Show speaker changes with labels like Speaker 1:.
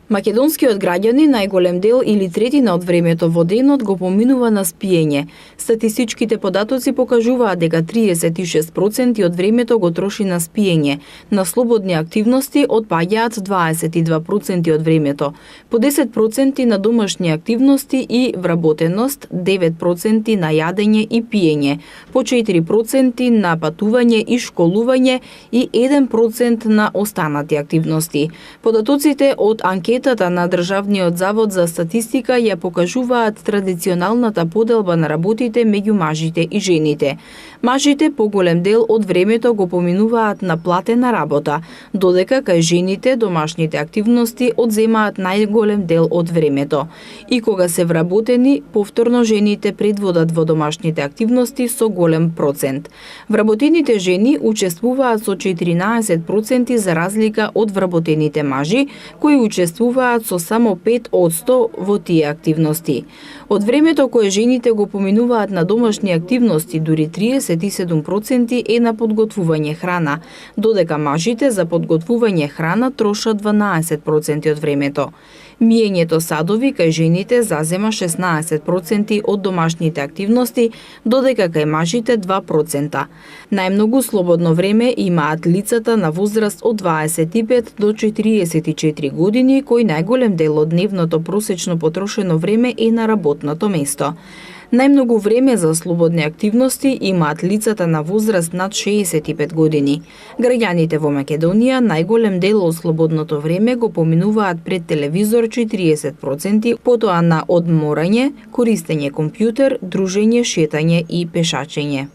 Speaker 1: Македонскиот граѓани најголем дел или третина од времето во денот го поминува на спиење. Статистичките податоци покажуваат дека 36% од времето го троши на спиење. На слободни активности отпаѓаат 22% од времето, по 10% на домашни активности и вработеност, 9% на јадење и пиење, по 4% на патување и школување и 1% на останати активности. Податоците од анкетата на Државниот завод за статистика ја покажуваат традиционалната поделба на работите меѓу мажите и жените. Мажите поголем дел од времето го поминуваат на платена работа, додека кај жените домашните активности одземаат најголем дел од времето. И кога се вработени, повторно жените предводат во домашните активности со голем процент. Вработените жени учествуваат со 14% за разлика од вработените мажи, кои учествуваат со само 5% во тие активности. Од времето кое жените го поминуваат на домашни активности, дури 37% е на подготвување храна, додека мажите за подготвување храна трошат 12% од времето. Миењето садови кај жените зазема 16% од домашните активности, додека кај мажите 2%. Најмногу слободно време имаат лицата на возраст од 25 до 44 години, кои најголем дел од дневното просечно потрошено време е на работното место. Најмногу време за слободни активности имаат лицата на возраст над 65 години. Граѓаните во Македонија најголем дел од слободното време го поминуваат пред телевизор 40%, потоа на одморање, користење компјутер, дружење, шетање и пешачење.